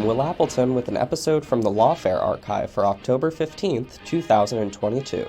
I'm Will Appleton with an episode from the Lawfare archive for October 15th, 2022.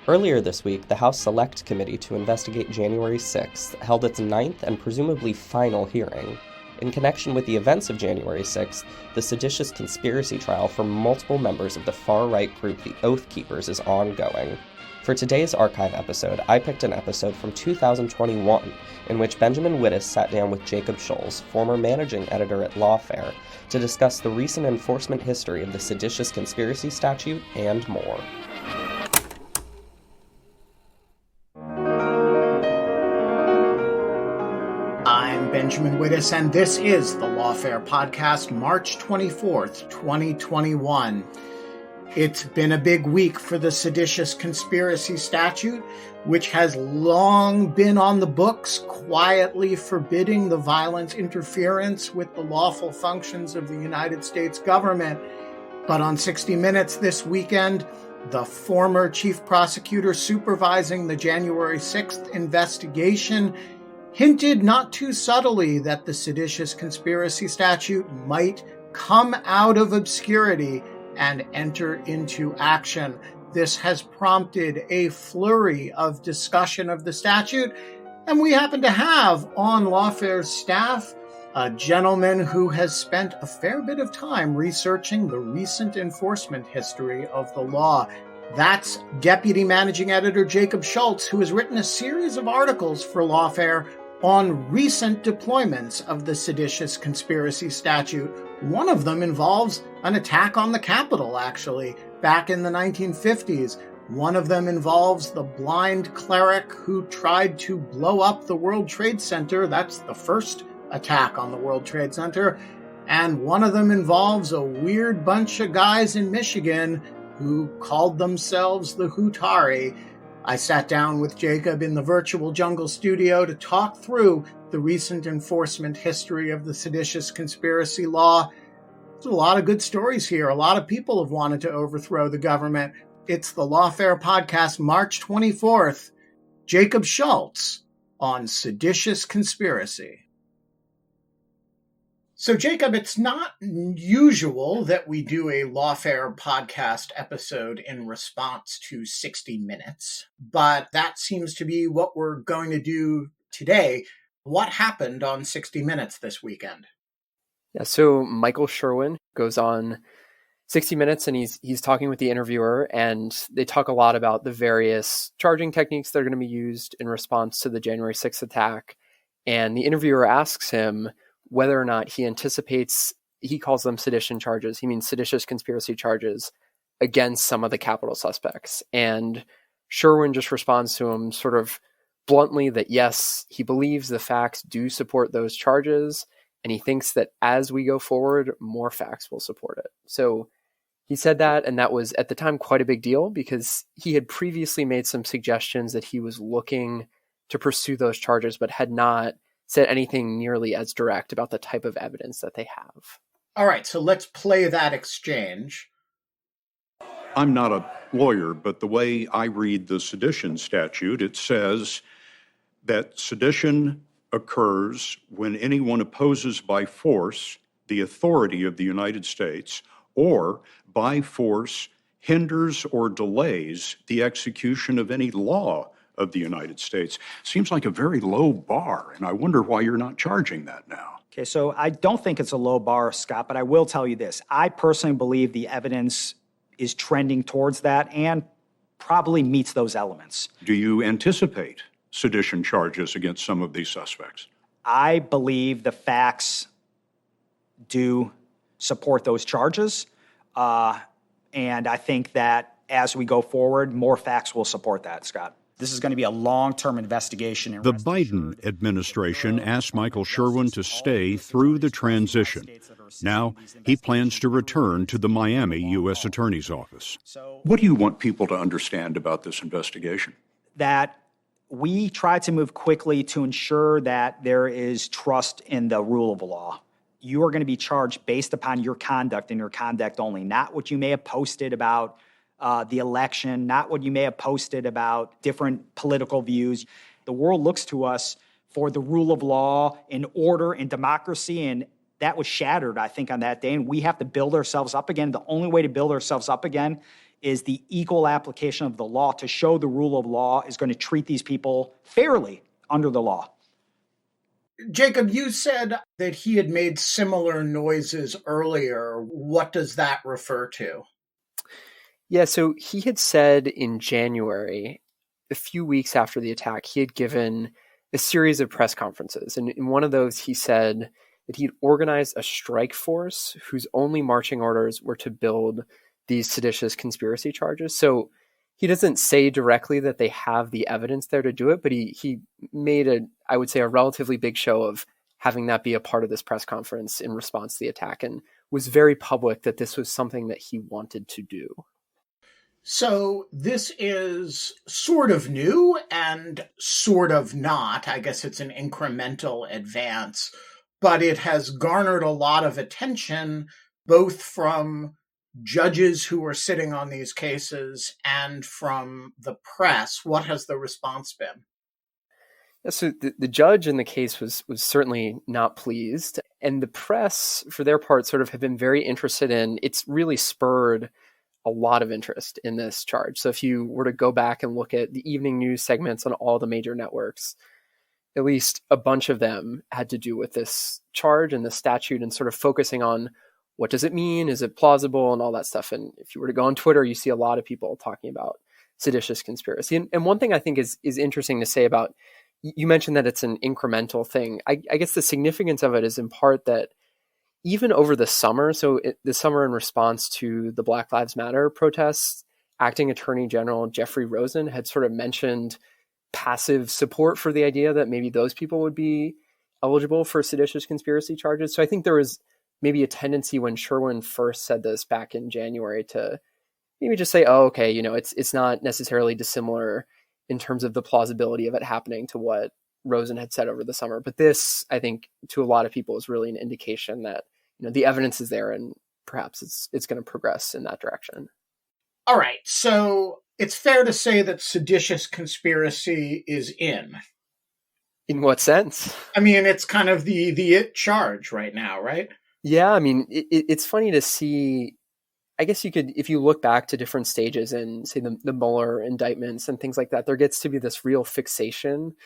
Earlier this week, the House Select Committee to investigate January 6th held its ninth and presumably final hearing. In connection with the events of January 6th, the seditious conspiracy trial for multiple members of the far-right group the Oath Keepers is ongoing. For today's archive episode, I picked an episode from 2021 in which Benjamin Wittes sat down with Jacob Schulz, former managing editor at Lawfare, to discuss the recent enforcement history of the seditious conspiracy statute and more. I'm Benjamin Wittes, and this is the Lawfare podcast, March 24th, 2021. It's been a big week for the seditious conspiracy statute, which has long been on the books, quietly forbidding the violent interference with the lawful functions of the United States government. But on 60 Minutes this weekend, the former chief prosecutor supervising the January 6th investigation hinted not too subtly that the seditious conspiracy statute might come out of obscurity and enter into action. This has prompted a flurry of discussion of the statute, and we happen to have on Lawfare's staff a gentleman who has spent a fair bit of time researching the recent enforcement history of the law. That's Deputy Managing Editor Jacob Schulz, who has written a series of articles for Lawfare on recent deployments of the seditious conspiracy statute. One of them involves an attack on the Capitol, actually, back in the 1950s. One of them involves the blind cleric who tried to blow up the World Trade Center. That's the first attack on the World Trade Center. And one of them involves a weird bunch of guys in Michigan who called themselves the Hutari. I sat down with Jacob in the virtual jungle studio to talk through the recent enforcement history of the seditious conspiracy law. There's a lot of good stories here. A lot of people have wanted to overthrow the government. It's the Lawfare podcast, March 24th. Jacob Schulz on seditious conspiracy. So, Jacob, it's not usual that we do a Lawfare podcast episode in response to 60 Minutes, but that seems to be what we're going to do today. What happened on 60 Minutes this weekend? Yeah, so Michael Sherwin goes on 60 Minutes and he's talking with the interviewer, and they talk a lot about the various charging techniques that are going to be used in response to the January 6th attack. And the interviewer asks him whether or not he anticipates, he calls them sedition charges, he means seditious conspiracy charges against some of the Capitol suspects. And Sherwin just responds to him sort of bluntly that yes, he believes the facts do support those charges, and he thinks that as we go forward, more facts will support it. So he said that, and that was at the time quite a big deal because he had previously made some suggestions that he was looking to pursue those charges, but had not said anything nearly as direct about the type of evidence that they have. All right, so let's play that exchange. I'm not a lawyer, but the way I read the sedition statute, it says that sedition occurs when anyone opposes by force the authority of the United States or by force hinders or delays the execution of any law of the United States. Seems like a very low bar, and I wonder why you're not charging that now. Okay, so I don't think it's a low bar, Scott, but I will tell you this. I personally believe the evidence is trending towards that and probably meets those elements. Do you anticipate sedition charges against some of these suspects? I believe the facts do support those charges, and I think that as we go forward, more facts will support that, Scott. This is going to be a long-term investigation. The Biden administration asked Michael Sherwin to stay through the transition. Now, he plans to return to the Miami U.S. Attorney's Office. What do you want people to understand about this investigation? That we try to move quickly to ensure that there is trust in the rule of law. You are going to be charged based upon your conduct and your conduct only, not what you may have posted about the election, not what you may have posted about different political views. The world looks to us for the rule of law and order and democracy, and that was shattered, I think, on that day, and we have to build ourselves up again. The only way to build ourselves up again is the equal application of the law to show the rule of law is going to treat these people fairly under the law. Jacob, you said that he had made similar noises earlier. What does that refer to? Yeah, so he had said in January, a few weeks after the attack, he had given a series of press conferences. And in one of those, he said that he'd organized a strike force whose only marching orders were to build these seditious conspiracy charges. So he doesn't say directly that they have the evidence there to do it, but he made I would say, a relatively big show of having that be a part of this press conference in response to the attack, and was very public that this was something that he wanted to do. So this is sort of new and sort of not. I guess it's an incremental advance, but it has garnered a lot of attention, both from judges who are sitting on these cases and from the press. What has the response been? Yeah, so the judge in the case was certainly not pleased. And the press, for their part, sort of have been very interested in, it's really spurred a lot of interest in this charge. So if you were to go back and look at the evening news segments on all the major networks, at least a bunch of them had to do with this charge and the statute and sort of focusing on what does it mean? Is it plausible? And all that stuff. And if you were to go on Twitter, you see a lot of people talking about seditious conspiracy. And one thing I think is interesting to say about, you mentioned that it's an incremental thing. I guess the significance of it is in part that even over the summer, the summer in response to the Black Lives Matter protests, Acting Attorney General Jeffrey Rosen had sort of mentioned passive support for the idea that maybe those people would be eligible for seditious conspiracy charges. So I think there was maybe a tendency when Sherwin first said this back in January to maybe just say, oh, okay, it's not necessarily dissimilar in terms of the plausibility of it happening to what Rosen had said over the summer. But this, I think, to a lot of people is really an indication that, the evidence is there and perhaps it's going to progress in that direction. All right. So it's fair to say that seditious conspiracy is in. In what sense? I mean, it's kind of the it charge right now, right? Yeah. I mean, it's funny to see. I guess you could, if you look back to different stages and say the Mueller indictments and things like that, there gets to be this real fixation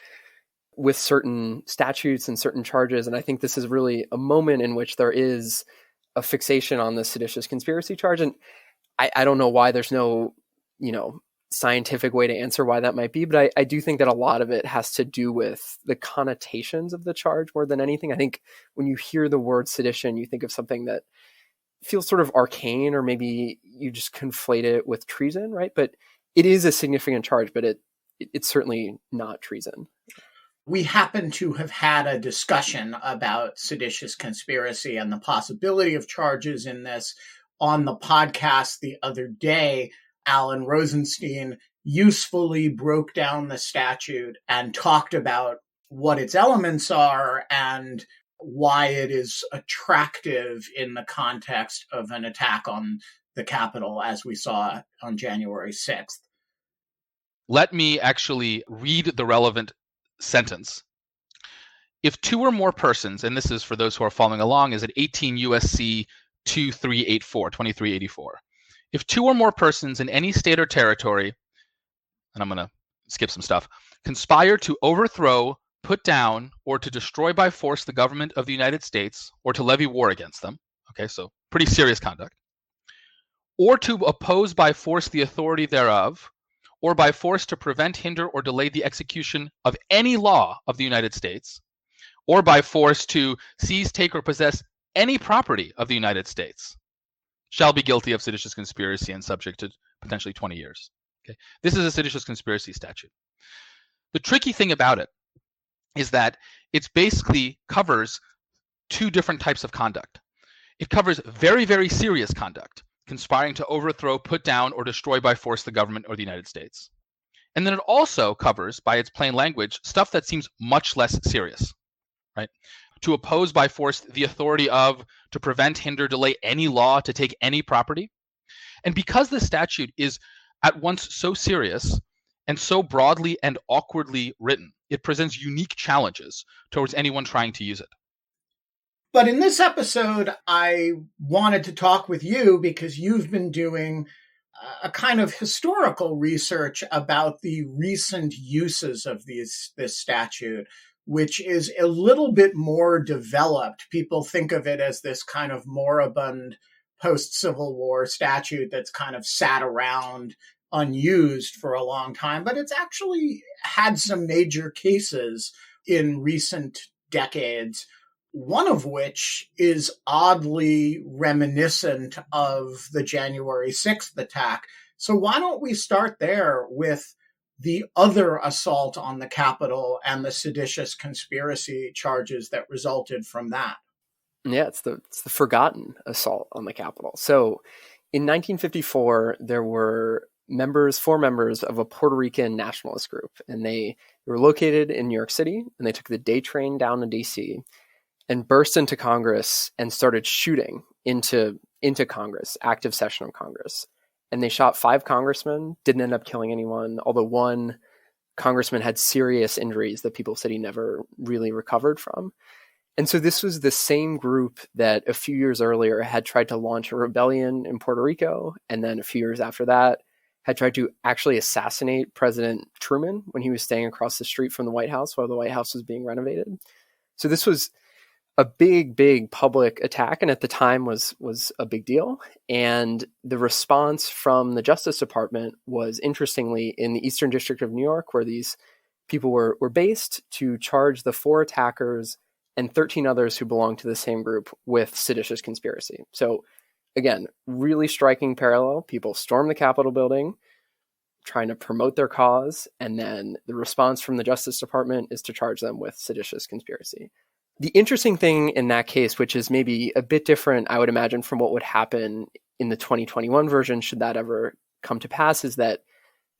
with certain statutes and certain charges. And I think this is really a moment in which there is a fixation on the seditious conspiracy charge. And I don't know why there's no, scientific way to answer why that might be, but I do think that a lot of it has to do with the connotations of the charge more than anything. I think when you hear the word sedition, you think of something that feels sort of arcane, or maybe you just conflate it with treason, right? But it is a significant charge, but it's certainly not treason. We happen to have had a discussion about seditious conspiracy and the possibility of charges in this on the podcast the other day. Alan Rosenstein usefully broke down the statute and talked about what its elements are and why it is attractive in the context of an attack on the Capitol, as we saw on January 6th. Let me actually read the relevant sentence. If two or more persons, and this is for those who are following along, is at 18 USC 2384. If two or more persons in any state or territory, and I'm going to skip some stuff, conspire to overthrow, put down, or to destroy by force the government of the United States, or to levy war against them, okay, so pretty serious conduct, or to oppose by force the authority thereof, or by force to prevent, hinder, or delay the execution of any law of the United States, or by force to seize, take, or possess any property of the United States, shall be guilty of seditious conspiracy and subject to potentially 20 years. Okay, this is a seditious conspiracy statute. The tricky thing about it is that it basically covers two different types of conduct. It covers very, very serious conduct, conspiring to overthrow, put down, or destroy by force the government or the United States. And then it also covers, by its plain language, stuff that seems much less serious, right? To oppose by force the authority of, to prevent, hinder, delay any law, to take any property. And because the statute is at once so serious and so broadly and awkwardly written, it presents unique challenges towards anyone trying to use it. But in this episode, I wanted to talk with you because you've been doing a kind of historical research about the recent uses of this statute, which is a little bit more developed. People think of it as this kind of moribund post-Civil War statute that's kind of sat around unused for a long time, but it's actually had some major cases in recent decades, one of which is oddly reminiscent of the January 6th attack. So why don't we start there with the other assault on the Capitol and the seditious conspiracy charges that resulted from that? Yeah, it's the forgotten assault on the Capitol. So in 1954, there were four members of a Puerto Rican nationalist group, and they were located in New York City, and they took the day train down to DC and burst into Congress and started shooting into Congress, active session of Congress. And they shot 5 congressmen, didn't end up killing anyone, although one congressman had serious injuries that people said he never really recovered from. And so this was the same group that a few years earlier had tried to launch a rebellion in Puerto Rico, and then a few years after that had tried to actually assassinate President Truman when he was staying across the street from the White House while the White House was being renovated. So this was a big public attack, and at the time was a big deal. And the response from the Justice Department was, interestingly, in the Eastern District of New York, where these people were based, to charge the 4 attackers and 13 others who belonged to the same group with seditious conspiracy. So again, really striking parallel. People storm the Capitol building trying to promote their cause, and then the response from the Justice Department is to charge them with seditious conspiracy. The interesting thing in that case, which is maybe a bit different, I would imagine, from what would happen in the 2021 version, should that ever come to pass, is that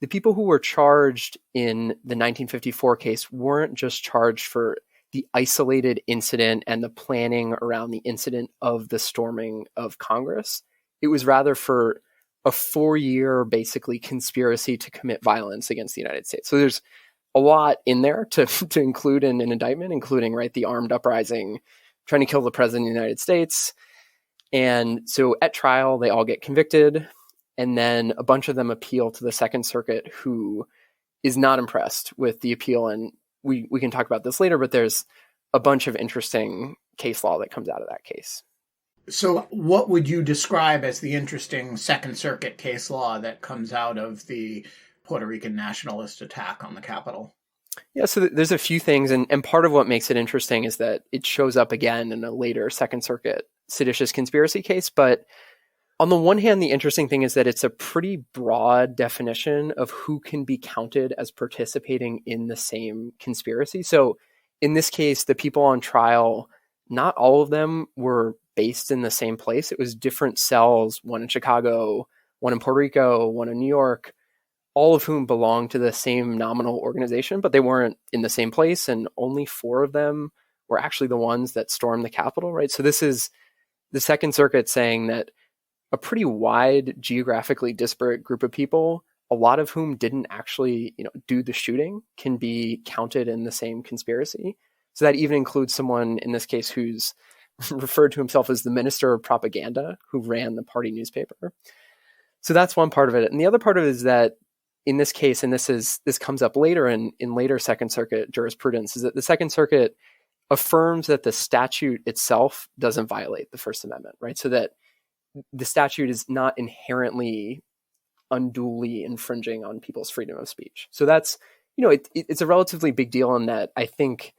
the people who were charged in the 1954 case weren't just charged for the isolated incident and the planning around the incident of the storming of Congress. It was rather for a 4-year, basically, conspiracy to commit violence against the United States. So there's a lot in there to include in an indictment, including, right, the armed uprising, trying to kill the president of the United States. And so at trial, they all get convicted, and then a bunch of them appeal to the Second Circuit, who is not impressed with the appeal. And we can talk about this later, but there's a bunch of interesting case law that comes out of that case. So what would you describe as the interesting Second Circuit case law that comes out of the Puerto Rican nationalist attack on the Capitol? Yeah, so there's a few things, and part of what makes it interesting is that it shows up again in a later Second Circuit seditious conspiracy case. But on the one hand, the interesting thing is that it's a pretty broad definition of who can be counted as participating in the same conspiracy. So in this case, the people on trial, not all of them were based in the same place. It was different cells, one in Chicago, one in Puerto Rico, one in New York, all of whom belonged to the same nominal organization, but they weren't in the same place. And only 4 of them were actually the ones that stormed the Capitol, right? So this is the Second Circuit saying that a pretty wide, geographically disparate group of people, a lot of whom didn't actually, do the shooting, can be counted in the same conspiracy. So that even includes someone in this case who's referred to himself as the Minister of Propaganda, who ran the party newspaper. So that's one part of it. And the other part of it is that in this case, and this comes up later in later Second Circuit jurisprudence, is that the Second Circuit affirms that the statute itself doesn't violate the First Amendment, right? So that the statute is not inherently unduly infringing on people's freedom of speech. So that's, it's a relatively big deal in that I think,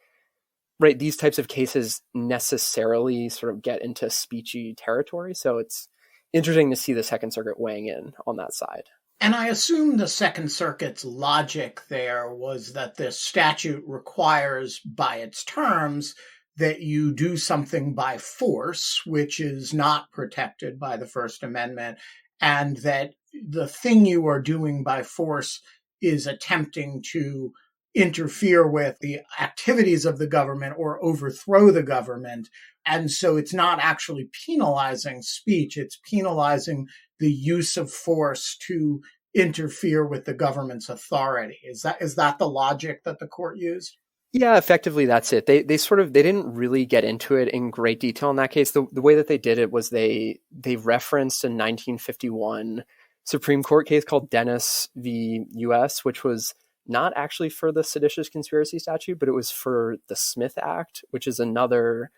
right, these types of cases necessarily sort of get into speechy territory. So it's interesting to see the Second Circuit weighing in on that side. And I assume the Second Circuit's logic there was that this statute requires, by its terms, that you do something by force, which is not protected by the First Amendment, and that the thing you are doing by force is attempting to interfere with the activities of the government or overthrow the government. And so it's not actually penalizing speech, it's penalizing the use of force to interfere with the government's authority. Is that the logic that the court used? Yeah, effectively, that's it. They didn't really get into it in great detail in that case. The way that they did it was they referenced a 1951 Supreme Court case called Dennis v. U.S., which was not actually for the seditious conspiracy statute, but it was for the Smith Act, which is another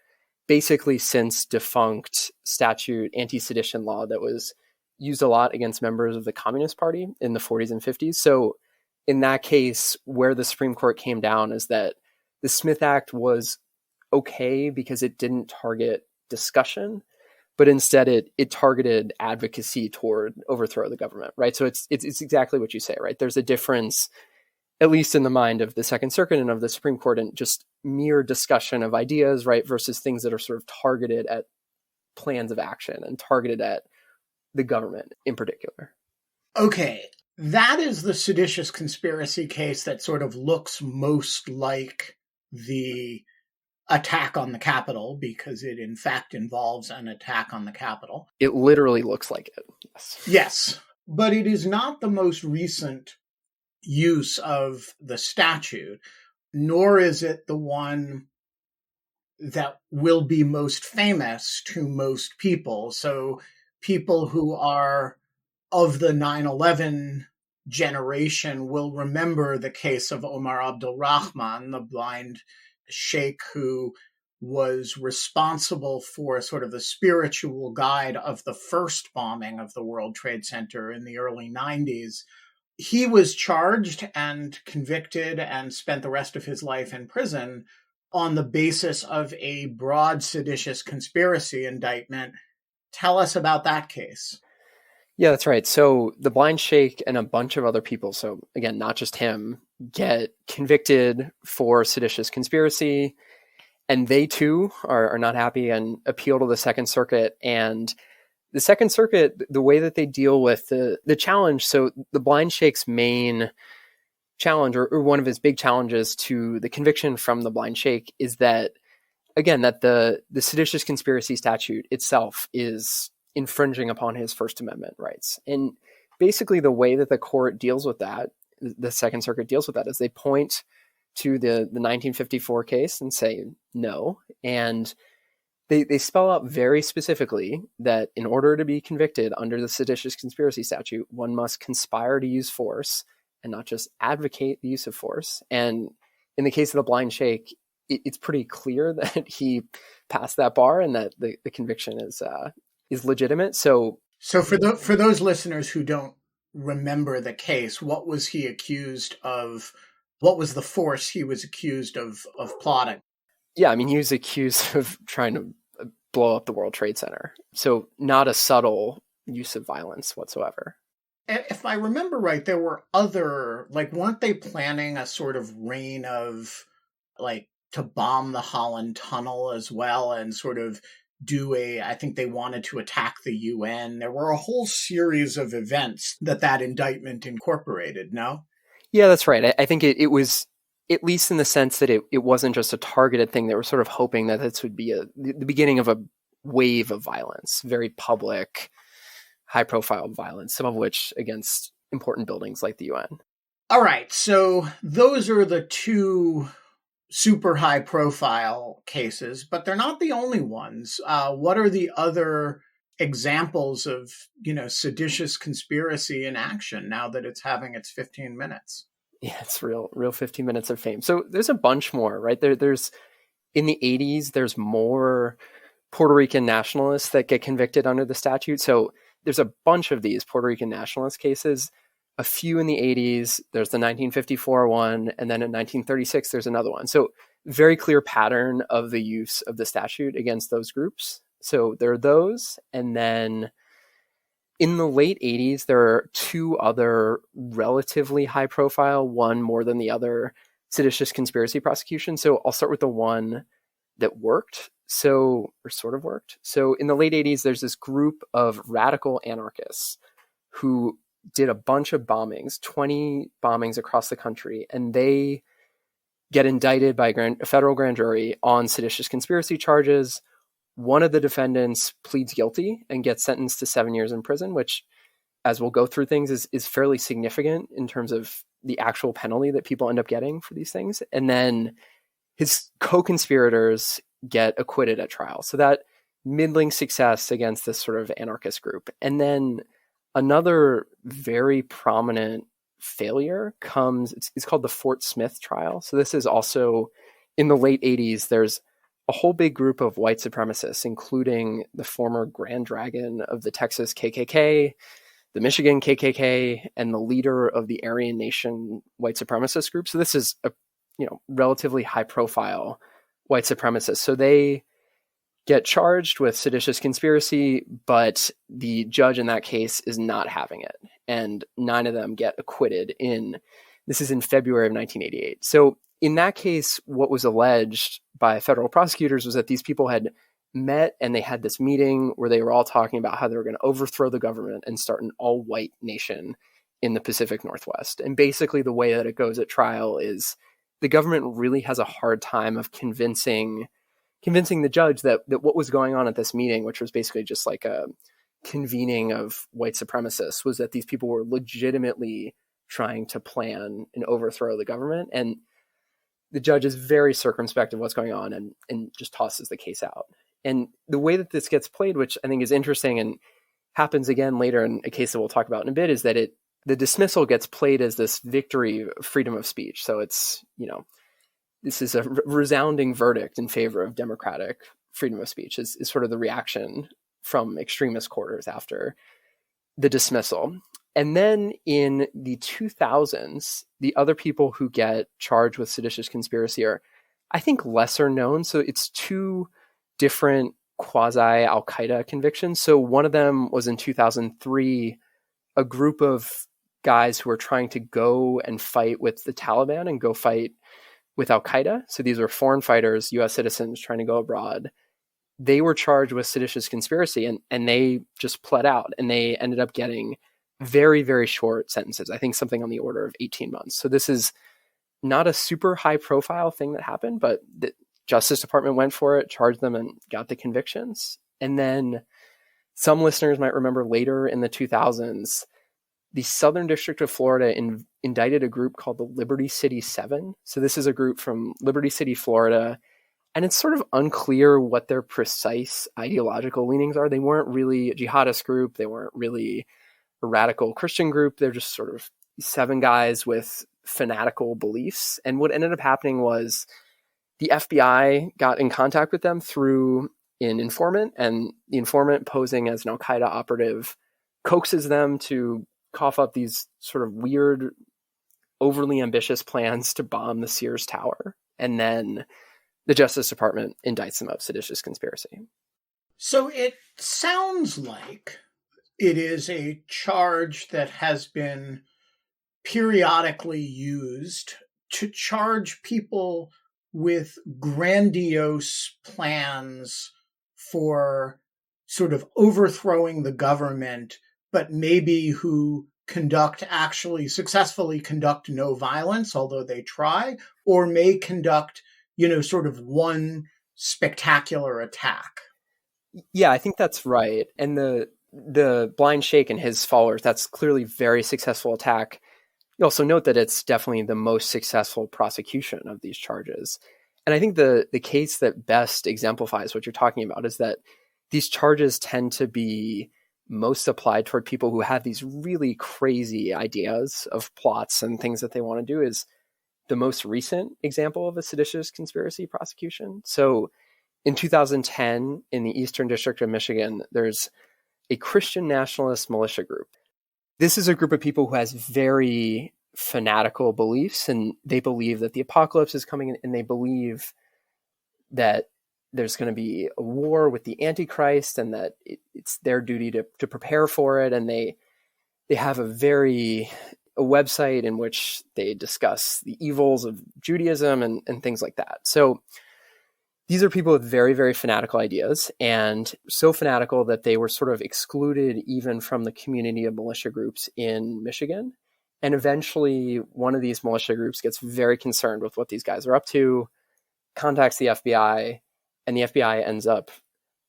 basically since defunct statute, anti-sedition law that was used a lot against members of the Communist Party in the 40s and 50s. So in that case, where the Supreme Court came down is that the Smith Act was okay because it didn't target discussion, but instead it targeted advocacy toward overthrow of the government, right? So it's exactly what you say, right? There's a difference, at least in the mind of the Second Circuit and of the Supreme Court, in just mere discussion of ideas, right, versus things that are sort of targeted at plans of action and targeted at the government in particular. Okay, that is the seditious conspiracy case that sort of looks most like the attack on the Capitol, because it in fact involves an attack on the Capitol. It literally looks like it. Yes, but it is not the most recent use of the statute, nor is it the one that will be most famous to most people. So people who are of the 9/11 generation will remember the case of Omar Abdul Rahman, the blind Sheikh who was responsible for sort of the spiritual guide of the first bombing of the World Trade Center in the early 90s. He was charged and convicted and spent the rest of his life in prison on the basis of a broad seditious conspiracy indictment. Tell us about that case. Yeah, that's right. So the blind Sheikh and a bunch of other people, so again, not just him, get convicted for seditious conspiracy, and they too are not happy and appeal to the Second Circuit. And the Second Circuit, the way that they deal with the challenge, so the blind Sheikh's main challenge, or one of his big challenges to the conviction from the blind Sheikh, is that, again, that the seditious conspiracy statute itself is infringing upon his First Amendment rights. And basically the way that the court deals with that, the Second Circuit deals with that, is they point to the 1954 case and say no. And they spell out very specifically that in order to be convicted under the seditious conspiracy statute, one must conspire to use force and not just advocate the use of force. And in the case of the blind Sheikh, it's pretty clear that he passed that bar and that the conviction is legitimate. So for those listeners who don't remember the case, what was he accused of? What was the force he was accused of plotting? Yeah, I mean, he was accused of trying to blow up the World Trade Center. So not a subtle use of violence whatsoever. If I remember right, there were other, weren't they planning a sort of reign of, to bomb the Holland Tunnel as well and sort of I think they wanted to attack the UN. There were a whole series of events that indictment incorporated, no? Yeah, that's right. I think it was, at least in the sense that it wasn't just a targeted thing. They were sort of hoping that this would be the beginning of a wave of violence, very public, high-profile violence, some of which against important buildings like the UN. All right, so those are the two super high-profile cases, but they're not the only ones. What are the other examples of, seditious conspiracy in action now that it's having its 15 minutes? Yeah, it's real 15 minutes of fame. So there's a bunch more, right? There's in the 80s, there's more Puerto Rican nationalists that get convicted under the statute. So there's a bunch of these Puerto Rican nationalist cases. A few in the 80s, there's the 1954 one, and then in 1936, there's another one. So very clear pattern of the use of the statute against those groups. So there are those. And then in the late 80s, there are two other relatively high profile, one more than the other, seditious conspiracy prosecutions. So I'll start with the one that worked. Or sort of worked. So in the late 80s, there's this group of radical anarchists who did a bunch of bombings, 20 bombings across the country, and they get indicted by a federal grand jury on seditious conspiracy charges. One of the defendants pleads guilty and gets sentenced to 7 years in prison, which, as we'll go through things, is fairly significant in terms of the actual penalty that people end up getting for these things. And then His co-conspirators get acquitted at trial. So that middling success against this sort of anarchist group. And then another very prominent failure comes, it's called the Fort Smith trial. So this is also in the late 80s. There's a whole big group of white supremacists, including the former Grand Dragon of the Texas KKK, the Michigan KKK, and the leader of the Aryan Nation white supremacist group. So this is a relatively high profile white supremacists. So they get charged with seditious conspiracy, but the judge in that case is not having it. And 9 of them get acquitted this is in February of 1988. So in that case, what was alleged by federal prosecutors was that these people had met and they had this meeting where they were all talking about how they were going to overthrow the government and start an all-white nation in the Pacific Northwest. And basically the way that it goes at trial is the government really has a hard time of convincing the judge that what was going on at this meeting, which was basically just like a convening of white supremacists, was that these people were legitimately trying to plan and overthrow the government. And the judge is very circumspect of what's going on and just tosses the case out. And the way that this gets played, which I think is interesting and happens again later in a case that we'll talk about in a bit, is that the dismissal gets played as this victory of freedom of speech. So it's, this is a resounding verdict in favor of democratic freedom of speech is sort of the reaction from extremist quarters after the dismissal. And then in the 2000s, the other people who get charged with seditious conspiracy are, I think, lesser known. So it's 2 different quasi-Al-Qaeda convictions. So one of them was in 2003, a group of guys who were trying to go and fight with the Taliban and go fight with Al-Qaeda. So these were foreign fighters, U.S. citizens trying to go abroad. They were charged with seditious conspiracy and they just pled out and they ended up getting very, very short sentences. I think something on the order of 18 months. So this is not a super high profile thing that happened, but the Justice Department went for it, charged them and got the convictions. And then some listeners might remember later in the 2000s, the Southern District of Florida indicted a group called the Liberty City 7. So this is a group from Liberty City, Florida, and it's sort of unclear what their precise ideological leanings are. They weren't really a jihadist group. They weren't really a radical Christian group. They're just sort of 7 guys with fanatical beliefs. And what ended up happening was the FBI got in contact with them through an informant, and the informant, posing as an Al-Qaeda operative, coaxes them to cough up these sort of weird, overly ambitious plans to bomb the Sears Tower. And then the Justice Department indicts them of seditious conspiracy. So it sounds like it is a charge that has been periodically used to charge people with grandiose plans for sort of overthrowing the government, but maybe who successfully conduct no violence, although they try, or may conduct, sort of one spectacular attack. Yeah, I think that's right. And the blind Sheikh and his followers, that's clearly very successful attack. You also note that it's definitely the most successful prosecution of these charges. And I think the case that best exemplifies what you're talking about is that these charges tend to be most applied toward people who have these really crazy ideas of plots and things that they want to do. Is the most recent example of a seditious conspiracy prosecution. So in 2010, in the Eastern District of Michigan, there's a Christian nationalist militia group. This is a group of people who has very fanatical beliefs, and they believe that the apocalypse is coming, and they believe that there's going to be a war with the Antichrist, and that it's their duty to prepare for it. And they have a website in which they discuss the evils of Judaism and things like that. So these are people with very, very fanatical ideas, and so fanatical that they were sort of excluded even from the community of militia groups in Michigan. And eventually one of these militia groups gets very concerned with what these guys are up to, contacts the FBI, and the FBI ends up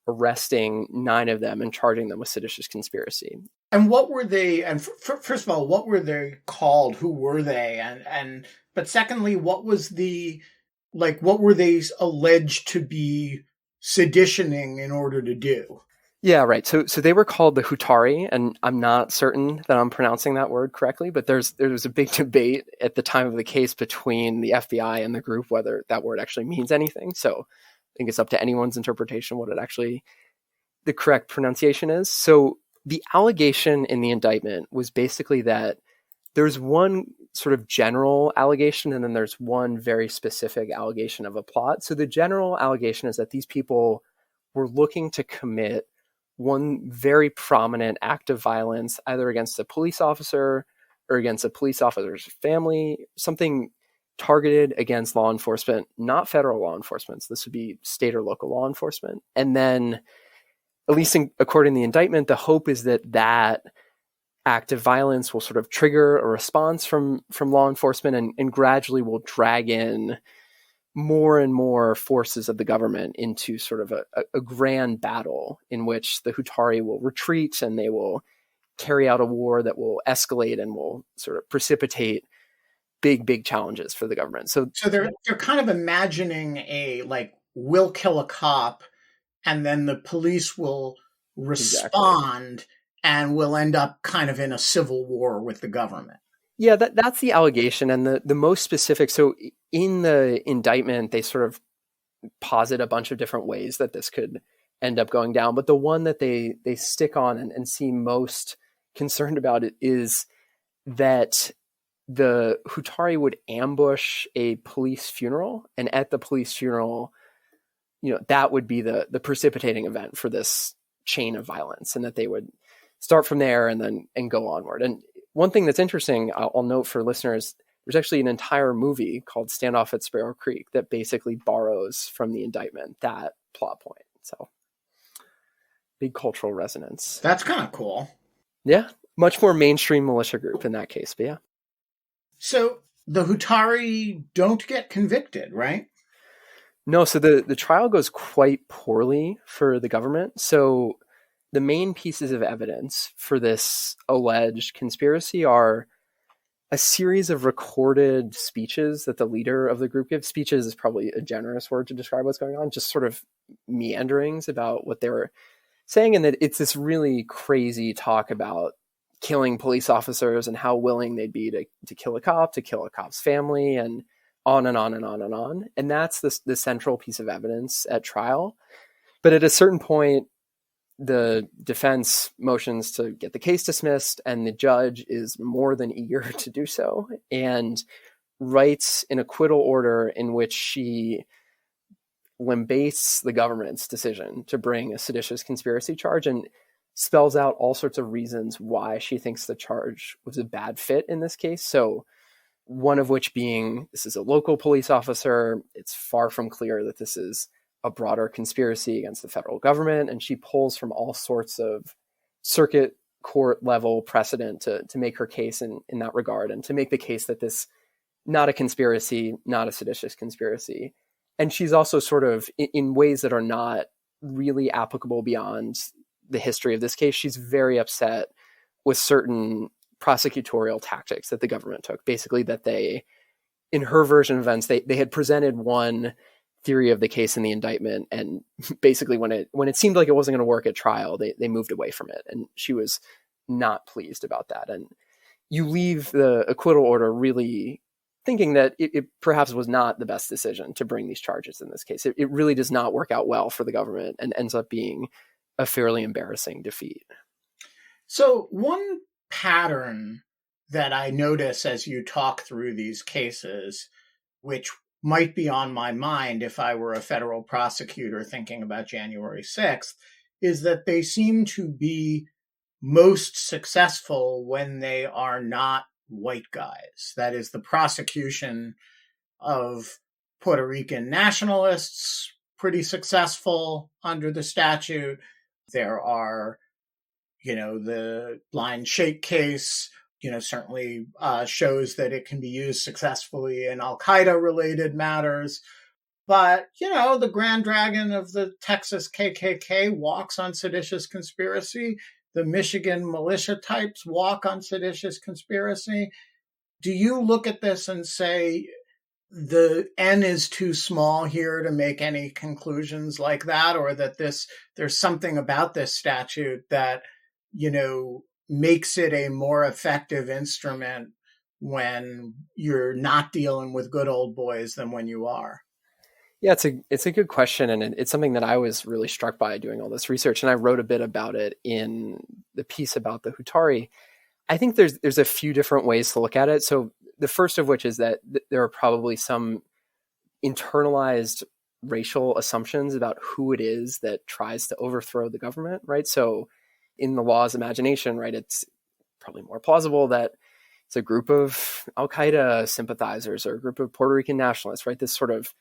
arresting 9 of them and charging them with seditious conspiracy. And what were they? And first of all, what were they called? Who were they? But secondly, what was the Like, what were they alleged to be seditioning in order to do? Yeah, right. So they were called the Hutari, and I'm not certain that I'm pronouncing that word correctly, but there was a big debate at the time of the case between the FBI and the group whether that word actually means anything. So I think it's up to anyone's interpretation what it actually, the correct pronunciation is. So the allegation in the indictment was basically that there's one sort of general allegation and then there's one very specific allegation of a plot. So the general allegation is that these people were looking to commit one very prominent act of violence, either against a police officer or against a police officer's family, something targeted against law enforcement, not federal law enforcement. So this would be state or local law enforcement. And then, at least according to the indictment, the hope is that that act of violence will sort of trigger a response from law enforcement and gradually will drag in more and more forces of the government into sort of a grand battle in which the Hutari will retreat and they will carry out a war that will escalate and will sort of precipitate big challenges for the government. So they're kind of imagining we'll kill a cop and then the police will respond and we'll end up kind of in a civil war with the government. Yeah, that's the allegation. And the most specific, so in the indictment, they sort of posit a bunch of different ways that this could end up going down. But the one that they stick on and seem most concerned about it is that the Hutari would ambush a police funeral. And at the police funeral, that would be the precipitating event for this chain of violence, and that they would start from there and go onward. And one thing that's interesting, I'll note for listeners, there's actually an entire movie called Standoff at Sparrow Creek that basically borrows from the indictment that plot point. So big cultural resonance. That's kind of cool. Yeah. Much more mainstream militia group in that case, but yeah. So the Hutari don't get convicted, right? No, so the trial goes quite poorly for the government. So the main pieces of evidence for this alleged conspiracy are a series of recorded speeches that the leader of the group gives. Speeches is probably a generous word to describe what's going on, just sort of meanderings about what they were saying. And that it's this really crazy talk about killing police officers and how willing they'd be to kill a cop, to kill a cop's family, and on and on and on and on. And that's the central piece of evidence at trial. But at a certain point, the defense motions to get the case dismissed, and the judge is more than eager to do so and writes an acquittal order in which she lambasts the government's decision to bring a seditious conspiracy charge and spells out all sorts of reasons why she thinks the charge was a bad fit in this case. So one of which being, this is a local police officer. It's far from clear that this is a broader conspiracy against the federal government. And she pulls from all sorts of circuit court level precedent to make her case in that regard, and to make the case that this, not a conspiracy, not a seditious conspiracy. And she's also sort of, in ways that are not really applicable beyond the history of this case, she's very upset with certain prosecutorial tactics that the government took. Basically that they, in her version of events, they had presented one theory of the case in the indictment, and basically when it seemed like it wasn't going to work at trial, they moved away from it, and she was not pleased about that. And you leave the acquittal order really thinking that it perhaps was not the best decision to bring these charges in this case. It really does not work out well for the government and ends up being a fairly embarrassing defeat. So one pattern that I notice as you talk through these cases, which might be on my mind if I were a federal prosecutor thinking about January 6th, is that they seem to be most successful when they are not white guys. That is, the prosecution of Puerto Rican nationalists, pretty successful under the statute. There are, the blind Sheikh case, certainly shows that it can be used successfully in Al-Qaeda related matters. But, the Grand Dragon of the Texas KKK walks on seditious conspiracy. The Michigan militia types walk on seditious conspiracy. Do you look at this and say the N is too small here to make any conclusions like that, or that there's something about this statute that, makes it a more effective instrument when you're not dealing with good old boys than when you are? Yeah, it's a good question, and it's something that I was really struck by doing all this research, and I wrote a bit about it in the piece about the Hutari. I think there's a few different ways to look at it. So the first of which is that there are probably some internalized racial assumptions about who it is that tries to overthrow the government, right? So in the law's imagination, right, it's probably more plausible that it's a group of Al-Qaeda sympathizers or a group of Puerto Rican nationalists, right? This sort of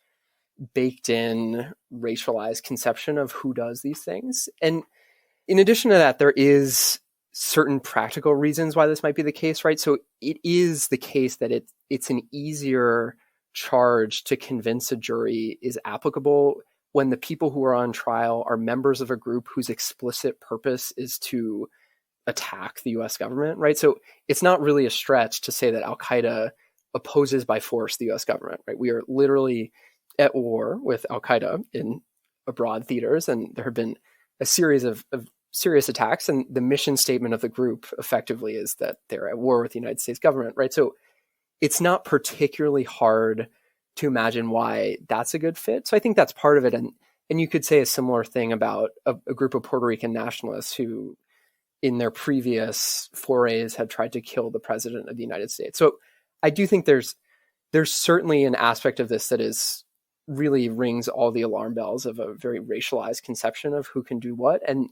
baked in racialized conception of who does these things. And in addition to that, there is certain practical reasons why this might be the case, right? So it is the case that it's an easier charge to convince a jury is applicable when the people who are on trial are members of a group whose explicit purpose is to attack the US government, right? So it's not really a stretch to say that Al-Qaeda opposes by force the US government, right? We are literally at war with Al-Qaeda in abroad theaters, and there have been a series of serious attacks, and the mission statement of the group effectively is that they're at war with the United States government, right? So it's not particularly hard to imagine why that's a good fit. So I think that's part of it. And you could say a similar thing about a group of Puerto Rican nationalists who in their previous forays had tried to kill the president of the United States. So I do think there's certainly an aspect of this that is really rings all the alarm bells of a very racialized conception of who can do what. And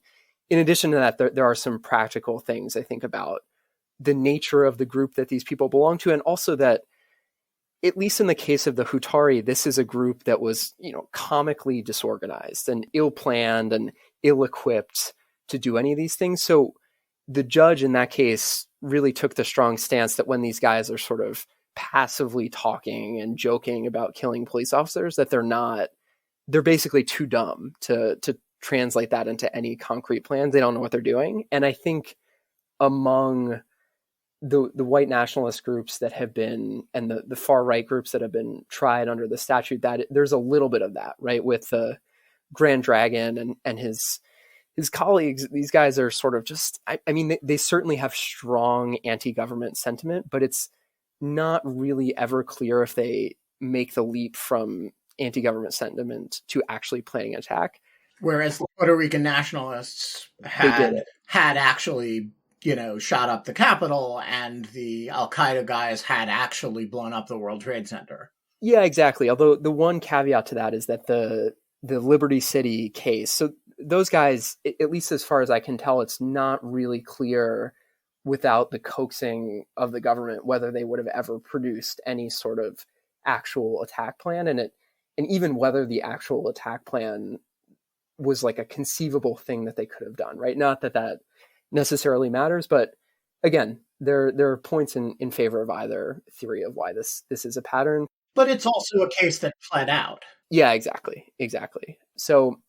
in addition to that, there are some practical things I think about the nature of the group that these people belong to, and also that, at least in the case of the Hutari, this is a group that was, comically disorganized and ill-planned and ill-equipped to do any of these things. So the judge in that case really took the strong stance that when these guys are sort of passively talking and joking about killing police officers, that they're basically too dumb to translate that into any concrete plans. They don't know what they're doing. And I think among the white nationalist groups that have been, and the far right groups that have been tried under the statute, that there's a little bit of that, right? With the Grand Dragon and his colleagues, these guys are sort of just, they certainly have strong anti-government sentiment, but it's not really ever clear if they make the leap from anti-government sentiment to actually planning an attack. Whereas the Puerto Rican nationalists had actually, shot up the Capitol, and the Al-Qaeda guys had actually blown up the World Trade Center. Yeah, exactly. Although the one caveat to that is that the Liberty City case, so those guys, at least as far as I can tell, it's not really clear without the coaxing of the government whether they would have ever produced any sort of actual attack plan, and even whether the actual attack plan was like a conceivable thing that they could have done, right? Not that necessarily matters, but again, there are points in favor of either theory of why this is a pattern. But it's also a case that fled out. Yeah, exactly. So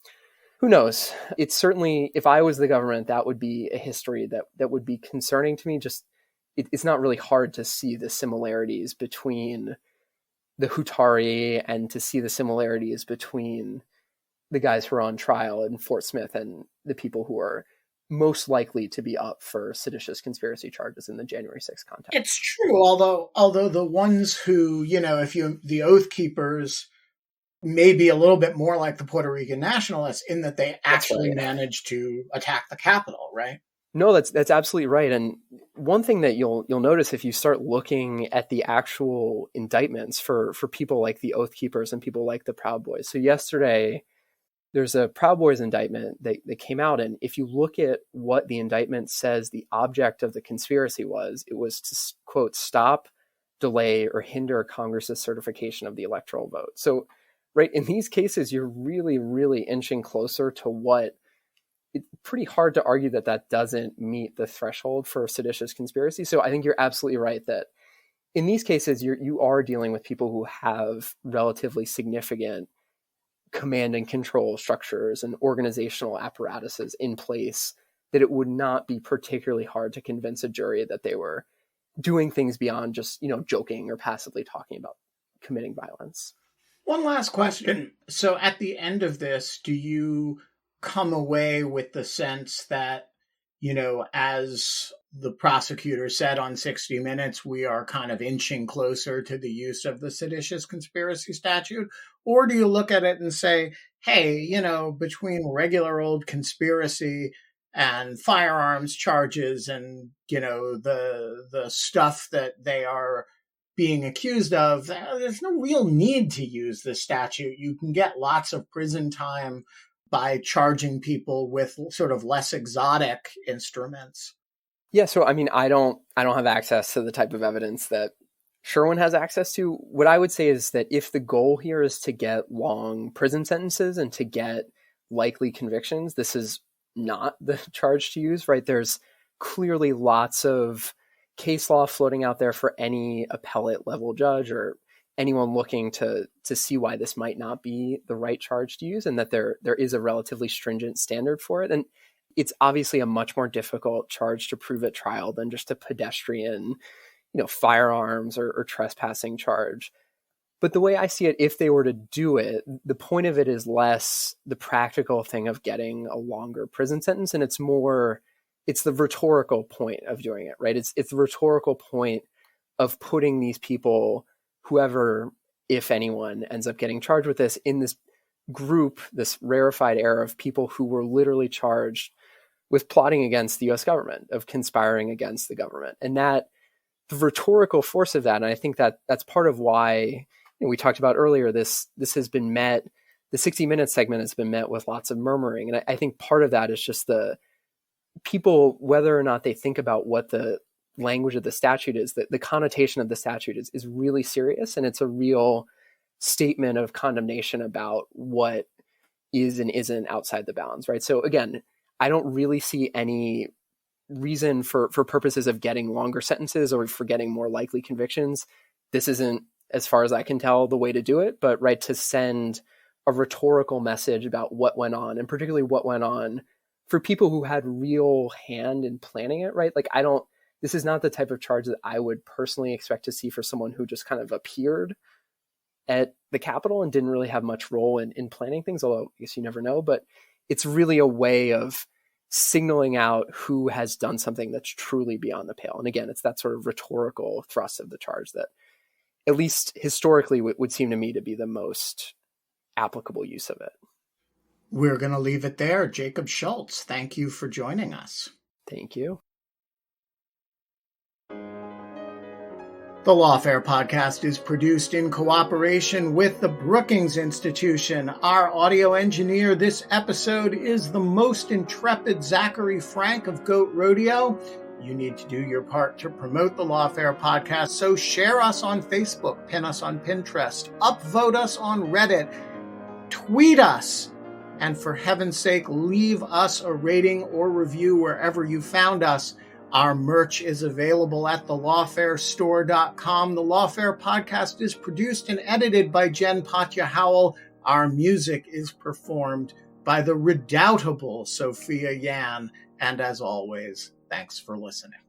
who knows? It's certainly, if I was the government, that would be a history that would be concerning to me. Just it's not really hard to see the similarities between the Hutari and to see the similarities between the guys who are on trial in Fort Smith and the people who are most likely to be up for seditious conspiracy charges in the January 6th context. It's true, although the ones who, the Oath Keepers may be a little bit more like the Puerto Rican nationalists in that they actually managed to attack the Capitol, right? No, that's absolutely right. And one thing that you'll notice if you start looking at the actual indictments for people like the Oath Keepers and people like the Proud Boys. So yesterday, there's a Proud Boys indictment that came out. And if you look at what the indictment says the object of the conspiracy was, it was to, quote, stop, delay, or hinder Congress's certification of the electoral vote. So, right, in these cases, you're really, really inching closer to what it's pretty hard to argue that doesn't meet the threshold for seditious conspiracy. So I think you're absolutely right that in these cases, you are dealing with people who have relatively significant command and control structures and organizational apparatuses in place that it would not be particularly hard to convince a jury that they were doing things beyond just, joking or passively talking about committing violence. One last question. So at the end of this, do you come away with the sense that, as the prosecutor said on 60 Minutes, we are kind of inching closer to the use of the seditious conspiracy statute? Or do you look at it and say, hey, between regular old conspiracy and firearms charges and, the stuff that they are being accused of, there's no real need to use this statute. You can get lots of prison time by charging people with sort of less exotic instruments. Yeah, so I don't have access to the type of evidence that Sherwin has access to. What I would say is that if the goal here is to get long prison sentences and to get likely convictions, this is not the charge to use, right? There's clearly lots of case law floating out there for any appellate level judge or anyone looking to see why this might not be the right charge to use, and that there is a relatively stringent standard for it. And it's obviously a much more difficult charge to prove at trial than just a pedestrian, firearms or trespassing charge. But the way I see it, if they were to do it, the point of it is less the practical thing of getting a longer prison sentence, and it's the rhetorical point of doing it, right? It's the rhetorical point of putting these people, whoever, if anyone, ends up getting charged with this, in this group, this rarefied era of people who were literally charged with plotting against the US government, of conspiring against the government. And that, the rhetorical force of that, and I think that that's part of why, we talked about earlier, this has been met, the 60 Minutes segment has been met with lots of murmuring. And I think part of that is just the people, whether or not they think about what the language of the statute is, that the connotation of the statute is really serious, and it's a real statement of condemnation about what is and isn't outside the bounds, right? So again, I don't really see any reason for purposes of getting longer sentences or for getting more likely convictions. This isn't, as far as I can tell, the way to do it, but right, to send a rhetorical message about what went on, and particularly what went on for people who had real hand in planning it, right? Like, this is not the type of charge that I would personally expect to see for someone who just kind of appeared at the Capitol and didn't really have much role in planning things, although I guess you never know. But it's really a way of signaling out who has done something that's truly beyond the pale. And again, it's that sort of rhetorical thrust of the charge that, at least historically, would seem to me to be the most applicable use of it. We're going to leave it there. Jacob Schulz, thank you for joining us. Thank you. The Lawfare podcast is produced in cooperation with the Brookings Institution. Our audio engineer this episode is the most intrepid Zachary Frank of Goat Rodeo. You need to do your part to promote the Lawfare podcast, so share us on Facebook, pin us on Pinterest, upvote us on Reddit, tweet us, and for heaven's sake, leave us a rating or review wherever you found us. Our merch is available at thelawfarestore.com. The Lawfare podcast is produced and edited by Jen Patja Howell. Our music is performed by the redoubtable Sophia Yan. And as always, thanks for listening.